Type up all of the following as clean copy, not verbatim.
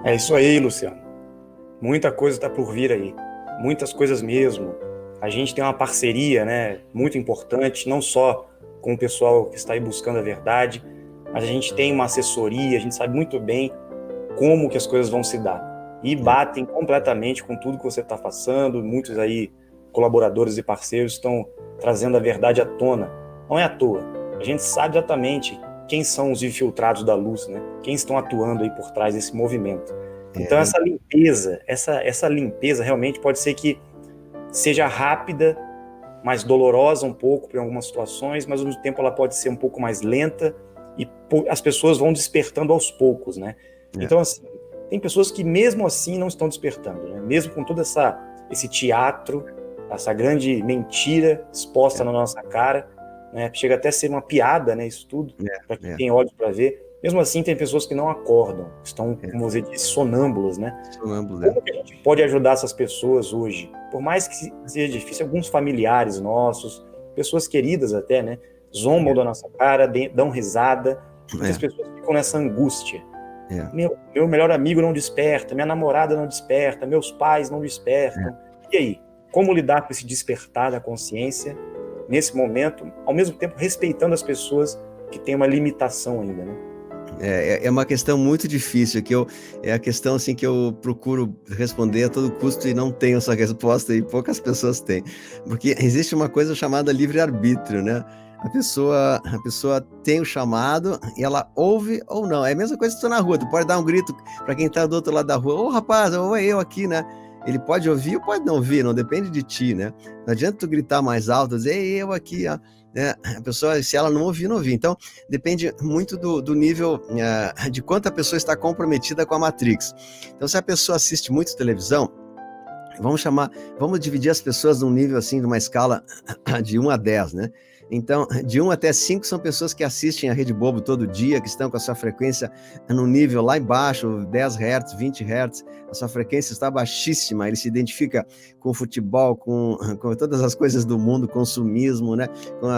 É isso aí, Luciano. Muita coisa está por vir aí. Muitas coisas mesmo. A gente tem uma parceria, né, muito importante, não só com o pessoal que está aí buscando a verdade, mas a gente tem uma assessoria, a gente sabe muito bem como que as coisas vão se dar. E batem completamente com tudo que você está passando. Muitos aí, colaboradores e parceiros, estão trazendo a verdade à tona. Não é à toa. A gente sabe exatamente quem são os infiltrados da luz, né? Quem estão atuando aí por trás desse movimento. Então É, essa limpeza realmente pode ser que seja rápida, mais dolorosa um pouco em algumas situações, mas ao mesmo tempo ela pode ser um pouco mais lenta e as pessoas vão despertando aos poucos, né? é, Então, assim, tem pessoas que mesmo assim não estão despertando, né? Mesmo com todo esse teatro, essa grande mentira exposta é, na nossa cara, né? Chega até a ser uma piada, né? Isso tudo, para quem é, tem olhos para ver. Mesmo assim, tem pessoas que não acordam, estão, é. como você disse, sonâmbulas, né? Sonâmbulo, é. Como que a gente pode ajudar essas pessoas hoje? Por mais que seja difícil, alguns familiares nossos, pessoas queridas até, né? Zombam da nossa cara, dão risada, porque as É, pessoas ficam nessa angústia. é. Meu melhor amigo não desperta, minha namorada não desperta, meus pais não despertam. E aí? Como lidar com esse despertar da consciência nesse momento, ao mesmo tempo respeitando as pessoas que têm uma limitação ainda, né? É uma questão muito difícil, é a questão assim, que eu procuro responder a todo custo e não tenho essa resposta e poucas pessoas têm. Porque existe uma coisa chamada livre-arbítrio, né? A pessoa tem o chamado e ela ouve ou não. É a mesma coisa que tu tá na rua, tu pode dar um grito para quem está do outro lado da rua: ô rapaz, ou é eu aqui, né? Ele pode ouvir ou pode não ouvir, não depende de ti, né? Não adianta tu gritar mais alto, dizer: ei, eu aqui, ó. Né? A pessoa, se ela não ouvir, não ouvir. Então, depende muito do nível de quanto a pessoa está comprometida com a Matrix. Então, se a pessoa assiste muito televisão, vamos dividir as pessoas num nível assim, de uma escala de 1 a 10, né? Então, de 1 até 5 são pessoas que assistem a Rede Bobo todo dia, que estão com a sua frequência no nível lá embaixo, 10 Hz, 20 Hz, a sua frequência está baixíssima, ele se identifica com o futebol, com todas as coisas do mundo, consumismo, né? Com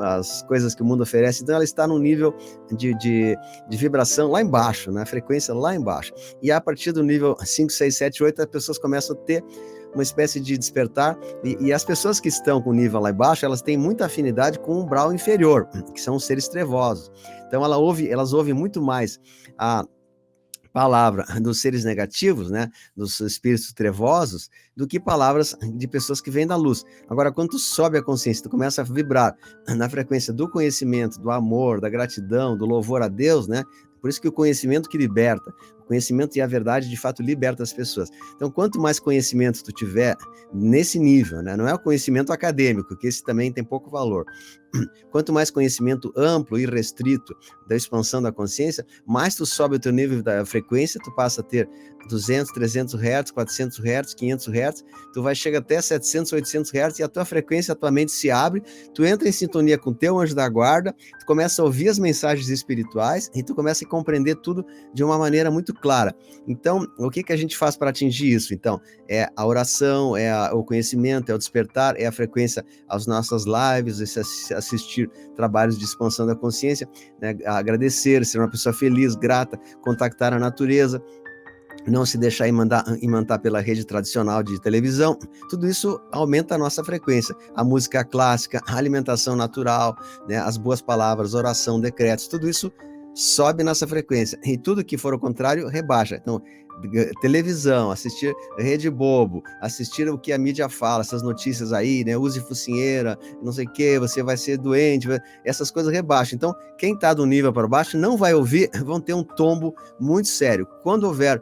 as coisas que o mundo oferece, então ela está num nível de vibração lá embaixo, né? A frequência lá embaixo. E a partir do nível 5, 6, 7, 8, as pessoas começam a ter uma espécie de despertar, e as pessoas que estão com o nível lá embaixo, elas têm muita afinidade com o umbral inferior, que são os seres trevosos. Então elas ouvem muito mais a palavra dos seres negativos, né, dos espíritos trevosos, do que palavras de pessoas que vêm da luz. Agora, quando tu sobe a consciência, tu começa a vibrar na frequência do conhecimento, do amor, da gratidão, do louvor a Deus, né? Por isso que o conhecimento que liberta, o conhecimento e a verdade, de fato, liberta as pessoas. Então, quanto mais conhecimento tu tiver nesse nível, né? Não é o conhecimento acadêmico, que esse também tem pouco valor. Quanto mais conhecimento amplo e restrito da expansão da consciência, mais tu sobe o teu nível da frequência, tu passa a ter 200, 300 Hz, 400 Hz, 500 Hz, tu vai chegar até 700, 800 Hz, e a tua frequência, a tua mente se abre, tu entra em sintonia com o teu anjo da guarda, tu começa a ouvir as mensagens espirituais e tu começa a compreender tudo de uma maneira muito clara. Então, o que a gente faz para atingir isso? Então, é a oração, o conhecimento, é o despertar, é a frequência às nossas lives, assistir trabalhos de expansão da consciência, né? Agradecer, ser uma pessoa feliz, grata, contactar a natureza, não se deixar imantar pela rede tradicional de televisão. Tudo isso aumenta a nossa frequência. A música clássica, a alimentação natural, né, as boas palavras, oração, decretos, tudo isso sobe nossa frequência. E tudo que for o contrário, rebaixa. Então, televisão, assistir Rede Bobo, assistir o que a mídia fala, essas notícias aí, né? Use focinheira, não sei o que, você vai ser doente, essas coisas rebaixam. Então, quem está do nível para baixo não vai ouvir, vão ter um tombo muito sério. Quando houver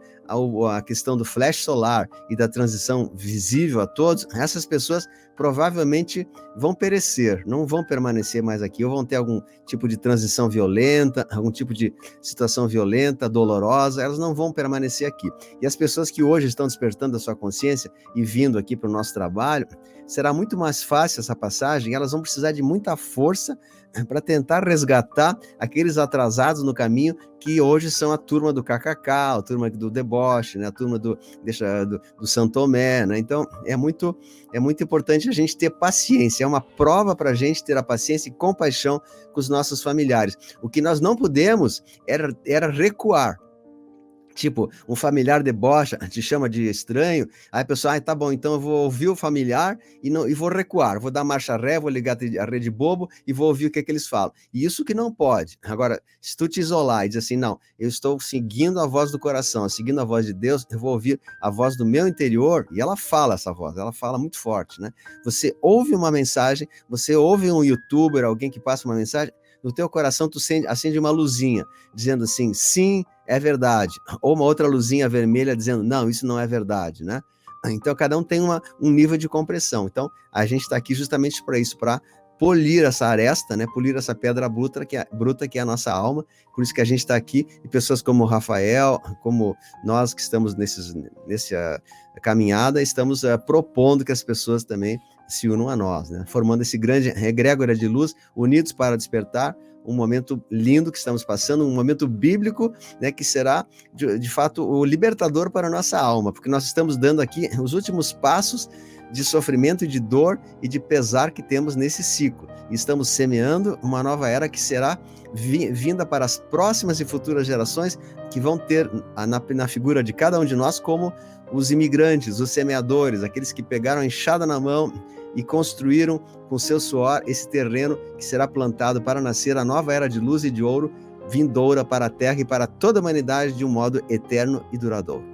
a questão do flash solar e da transição visível a todos, essas pessoas provavelmente vão perecer, não vão permanecer mais aqui, ou vão ter algum tipo de transição violenta, algum tipo de situação violenta, dolorosa, elas não vão permanecer aqui. E as pessoas que hoje estão despertando a sua consciência e vindo aqui para o nosso trabalho, será muito mais fácil essa passagem, elas vão precisar de muita força para tentar resgatar aqueles atrasados no caminho, que hoje são a turma do KKK, a turma do deboche, né? A turma do São Tomé, né? Então, é muito importante a gente ter paciência, é uma prova para a gente ter a paciência e compaixão com os nossos familiares. O que nós não podemos era recuar. Tipo, um familiar debocha, te chama de estranho, aí a pessoa, tá bom, então eu vou ouvir o familiar e vou recuar, vou dar marcha ré, vou ligar a rede bobo e vou ouvir o que eles falam. E isso que não pode. Agora, se tu te isolar e dizer assim, não, eu estou seguindo a voz do coração, seguindo a voz de Deus, eu vou ouvir a voz do meu interior, e ela fala essa voz, ela fala muito forte, né? Você ouve uma mensagem, você ouve um youtuber, alguém que passa uma mensagem, no teu coração tu acende uma luzinha, dizendo assim, sim, é verdade. Ou uma outra luzinha vermelha dizendo, não, isso não é verdade, né? Então, cada um tem um nível de compreensão. Então, a gente está aqui justamente para isso, para polir essa aresta, né? Polir essa pedra bruta que é a nossa alma. Por isso que a gente está aqui, e pessoas como o Rafael, como nós que estamos nessa caminhada, estamos propondo que as pessoas também se unam a nós, né? Formando esse grande egrégora de luz, unidos para despertar, um momento lindo que estamos passando, um momento bíblico, né, que será, de fato, o libertador para a nossa alma, porque nós estamos dando aqui os últimos passos de sofrimento e de dor e de pesar que temos nesse ciclo. E estamos semeando uma nova era que será vinda para as próximas e futuras gerações, que vão ter na figura de cada um de nós como os imigrantes, os semeadores, aqueles que pegaram a enxada na mão e construíram com seu suor esse terreno que será plantado para nascer a nova era de luz e de ouro, vindoura para a terra e para toda a humanidade de um modo eterno e duradouro.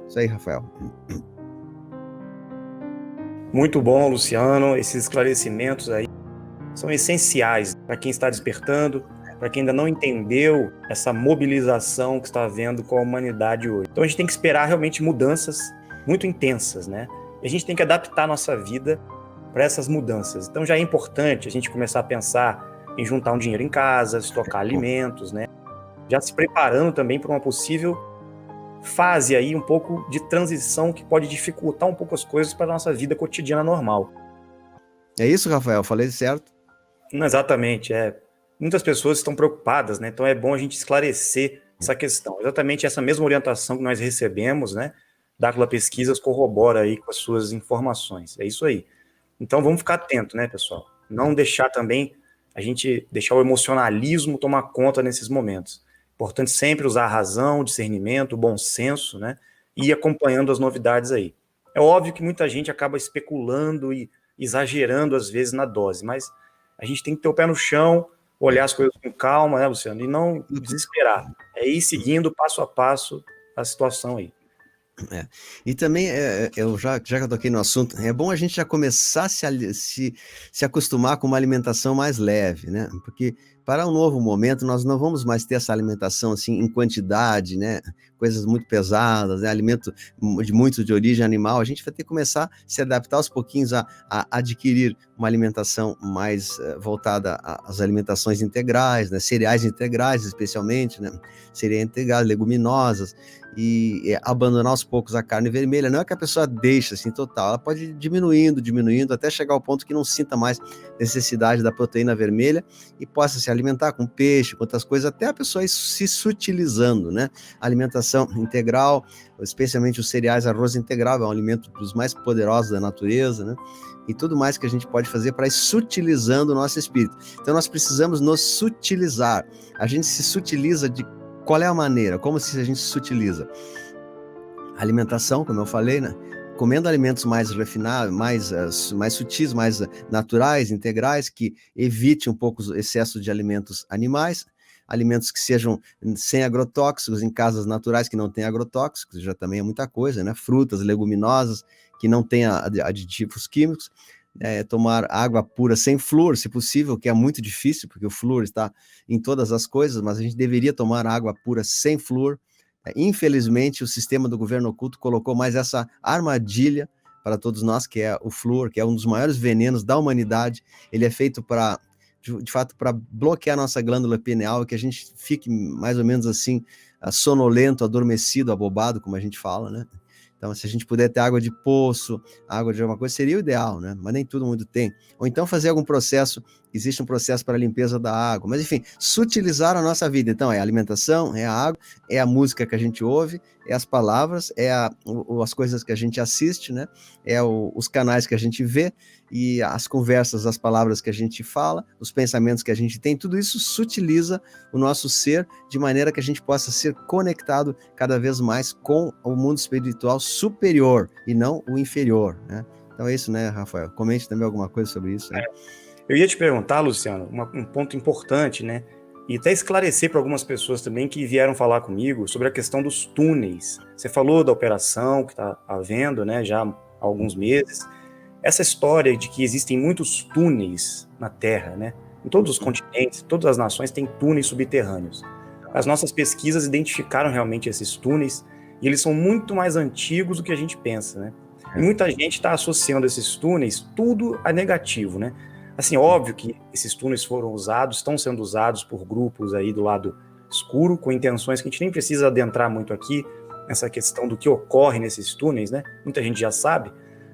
Isso aí, Rafael. Muito bom, Luciano. Esses esclarecimentos aí são essenciais para quem está despertando, para quem ainda não entendeu essa mobilização que está havendo com a humanidade hoje. Então a gente tem que esperar realmente mudanças muito intensas, né? E a gente tem que adaptar a nossa vida para essas mudanças. Então já é importante a gente começar a pensar em juntar um dinheiro em casa, estocar alimentos, né? Já se preparando também para uma possível fase aí um pouco de transição que pode dificultar um pouco as coisas para a nossa vida cotidiana normal. É isso, Rafael? Falei certo? Não, exatamente, muitas pessoas estão preocupadas, né? Então é bom a gente esclarecer essa questão. Exatamente essa mesma orientação que nós recebemos, né? D'Áquila Pesquisas corrobora aí com as suas informações. É isso aí. Então vamos ficar atento, né, pessoal? Não deixar também a gente deixar o emocionalismo tomar conta nesses momentos. Importante sempre usar a razão, o discernimento, o bom senso, né? E ir acompanhando as novidades aí. É óbvio que muita gente acaba especulando e exagerando às vezes na dose, mas a gente tem que ter o pé no chão, olhar as coisas com calma, né, Luciano? E não desesperar. É ir seguindo passo a passo a situação aí. E também, já que eu toquei no assunto, é bom a gente já começar a se acostumar com uma alimentação mais leve, né? Porque para um novo momento nós não vamos mais ter essa alimentação assim em quantidade, né? Coisas muito pesadas, né? Alimento muito de origem animal. A gente vai ter que começar a se adaptar aos pouquinhos a adquirir uma alimentação mais voltada às alimentações integrais, né? Cereais integrais, especialmente, né? Cereais integrais, leguminosas, e abandonar aos poucos a carne vermelha. Não é que a pessoa deixa assim total, ela pode ir diminuindo, até chegar ao ponto que não sinta mais necessidade da proteína vermelha e possa se alimentar com peixe, com outras coisas, até a pessoa ir se sutilizando, né? Alimentação integral, especialmente os cereais, arroz integral, é um alimento dos mais poderosos da natureza, né? E tudo mais que a gente pode fazer para ir sutilizando o nosso espírito. Então nós precisamos nos sutilizar. A gente se sutiliza de qual é a maneira? Como se a gente se utiliza? Alimentação, como eu falei, né? Comendo alimentos mais refinados, mais sutis, mais naturais, integrais, que evite um pouco o excesso de alimentos animais, alimentos que sejam sem agrotóxicos, em casas naturais que não tem agrotóxicos, já também é muita coisa, né? Frutas, leguminosas, que não tenha aditivos químicos. Tomar água pura sem flúor, se possível, que é muito difícil, porque o flúor está em todas as coisas, mas a gente deveria tomar água pura sem flúor. Infelizmente, o sistema do governo oculto colocou mais essa armadilha para todos nós, que é o flúor, que é um dos maiores venenos da humanidade. Ele é feito de fato, para bloquear a nossa glândula pineal, que a gente fique mais ou menos assim, sonolento, adormecido, abobado, como a gente fala, né? Então, se a gente puder ter água de poço, água de alguma coisa, seria o ideal, né? Mas nem todo mundo tem. Ou então fazer algum processo que existe um processo para a limpeza da água, mas enfim, sutilizaram a nossa vida. Então, é a alimentação, é a água, é a música que a gente ouve, é as palavras, é as coisas que a gente assiste, né? Os canais que a gente vê, e as conversas, as palavras que a gente fala, os pensamentos que a gente tem, tudo isso sutiliza o nosso ser, de maneira que a gente possa ser conectado cada vez mais com o mundo espiritual superior, e não o inferior, né? Então é isso, né, Rafael? Comente também alguma coisa sobre isso, né? Eu ia te perguntar, Luciano, um ponto importante, né? E até esclarecer para algumas pessoas também que vieram falar comigo sobre a questão dos túneis. Você falou da operação que está havendo, né, já há alguns meses. Essa história de que existem muitos túneis na Terra, né? Em todos os continentes, todas as nações têm túneis subterrâneos. As nossas pesquisas identificaram realmente esses túneis e eles são muito mais antigos do que a gente pensa, né? E muita gente está associando esses túneis tudo a negativo, né? Assim, óbvio que esses túneis foram usados, estão sendo usados por grupos aí do lado escuro, com intenções que a gente nem precisa adentrar muito aqui, nessa questão do que ocorre nesses túneis, né? Muita gente já sabe,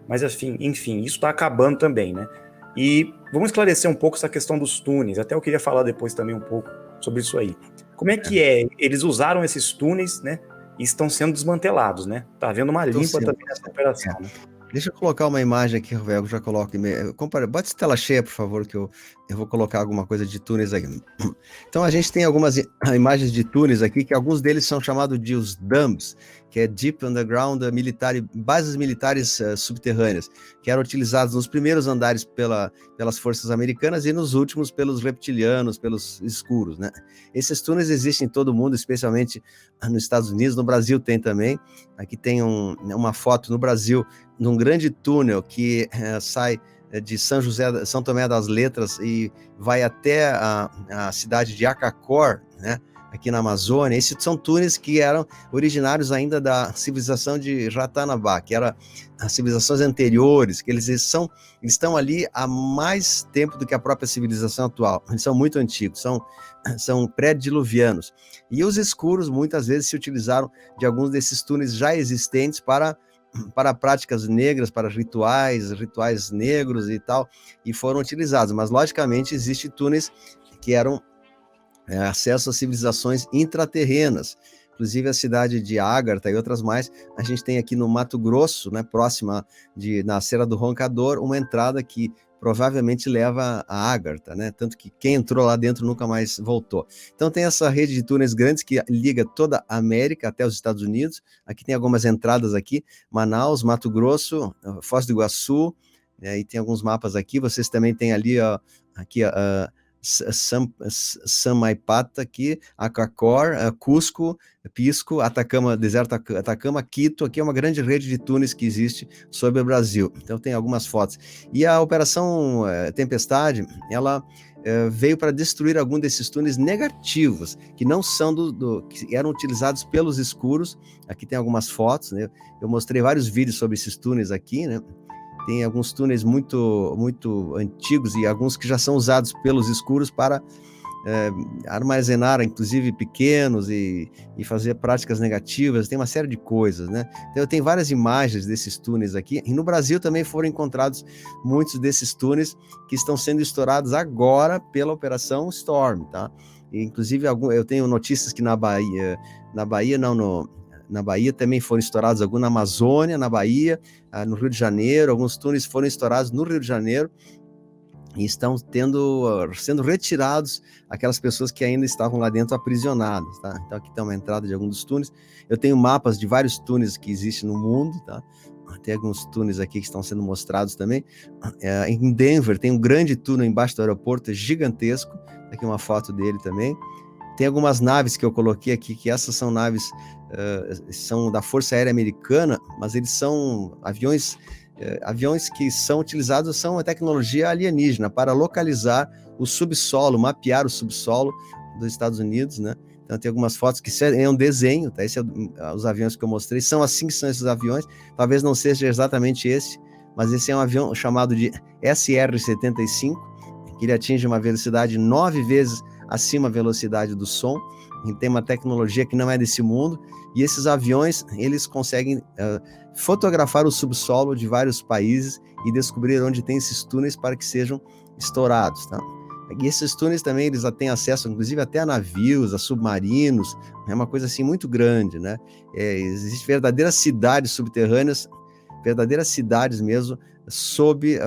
mas enfim, isso está acabando também, né? E vamos esclarecer um pouco essa questão dos túneis, até eu queria falar depois também um pouco sobre isso aí. Como é que é? Eles usaram esses túneis, né? E estão sendo desmantelados, né? Tá havendo uma limpa também nessa operação, né? Deixa eu colocar uma imagem aqui, Rafael, eu já coloco. Bota tela cheia, por favor, que eu vou colocar alguma coisa de túneis aqui. Então, a gente tem algumas imagens de túneis aqui, que alguns deles são chamados de os DUMBs, que é Deep Underground bases militares subterrâneas, que eram utilizadas nos primeiros andares pelas forças americanas e nos últimos pelos reptilianos, pelos escuros, né? Esses túneis existem em todo o mundo, especialmente nos Estados Unidos, no Brasil tem também. Aqui tem uma foto no Brasil, num grande túnel que sai de São Tomé das Letras e vai até a cidade de Acacor, né, aqui na Amazônia. Esses são túneis que eram originários ainda da civilização de Ratanabá, que era as civilizações anteriores, que eles estão ali há mais tempo do que a própria civilização atual. Eles são muito antigos, são pré-diluvianos. E os escuros muitas vezes se utilizaram de alguns desses túneis já existentes para práticas negras, para rituais negros e tal, e foram utilizados. Mas, logicamente, existem túneis que eram acesso a civilizações intraterrenas, inclusive a cidade de Ágata e outras mais. A gente tem aqui no Mato Grosso, né, próxima na Serra do Roncador, uma entrada que provavelmente leva a Ágata, né? Tanto que quem entrou lá dentro nunca mais voltou. Então tem essa rede de túneis grandes que liga toda a América até os Estados Unidos. Aqui tem algumas entradas aqui, Manaus, Mato Grosso, Foz do Iguaçu, e tem alguns mapas aqui. Vocês também têm ali, Samaipata aqui, Acacor, Cusco, Pisco, Atacama, deserto Atacama, Quito. Aqui é uma grande rede de túneis que existe sobre o Brasil. Então tem algumas fotos. E a Operação Tempestade, ela veio para destruir algum desses túneis negativos, que não são que eram utilizados pelos escuros. Aqui tem algumas fotos, né? Eu mostrei vários vídeos sobre esses túneis aqui, né? Tem alguns túneis muito, muito antigos e alguns que já são usados pelos escuros para armazenar, inclusive, pequenos e fazer práticas negativas. Tem uma série de coisas, né? Então, eu tenho várias imagens desses túneis aqui. E no Brasil também foram encontrados muitos desses túneis que estão sendo estourados agora pela Operação Storm, tá? E, inclusive, eu tenho notícias que na Bahia também foram estourados, alguns na Amazônia, na Bahia, no Rio de Janeiro. Alguns túneis foram estourados no Rio de Janeiro e estão sendo retirados aquelas pessoas que ainda estavam lá dentro aprisionadas, tá? Então aqui tem uma entrada de alguns dos túneis. Eu tenho mapas de vários túneis que existem no mundo, tá? Tem alguns túneis aqui que estão sendo mostrados também. Em Denver tem um grande túnel embaixo do aeroporto, é gigantesco. Aqui uma foto dele também. Tem algumas naves que eu coloquei aqui, que essas são naves, são da Força Aérea Americana, mas eles são aviões que são utilizados, são a tecnologia alienígena para localizar o subsolo, mapear o subsolo dos Estados Unidos, né? Então tem algumas fotos que é um desenho, tá? Esse os aviões que eu mostrei, são assim que são esses aviões. Talvez não seja exatamente esse, mas esse é um avião chamado de SR-75, que ele atinge uma velocidade 9 vezes acima da velocidade do som, e tem uma tecnologia que não é desse mundo, e esses aviões, eles conseguem fotografar o subsolo de vários países e descobrir onde tem esses túneis para que sejam estourados, tá? E esses túneis também, eles têm acesso, inclusive, até a navios, a submarinos, é uma coisa assim muito grande, né? Existem verdadeiras cidades subterrâneas, verdadeiras cidades mesmo, sob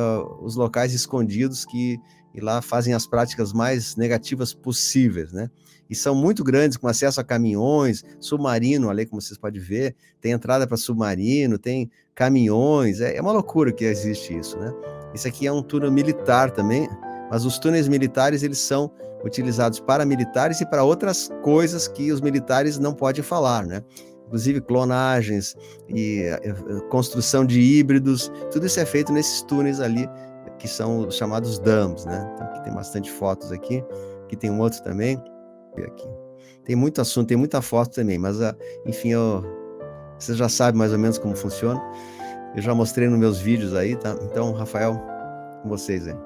os locais escondidos que e lá fazem as práticas mais negativas possíveis, né? E são muito grandes, com acesso a caminhões, submarino, ali como vocês podem ver, tem entrada para submarino, tem caminhões, é uma loucura que existe isso, né? Isso aqui é um túnel militar também, mas os túneis militares, eles são utilizados para militares e para outras coisas que os militares não podem falar, né? Inclusive clonagens e construção de híbridos, tudo isso é feito nesses túneis ali, que são os chamados dams, né? Então, aqui tem bastante fotos aqui tem um outro também, aqui. Tem muito assunto, tem muita foto também, mas, enfim, vocês já sabem mais ou menos como funciona. Eu já mostrei nos meus vídeos aí, tá? Então, Rafael, com vocês aí.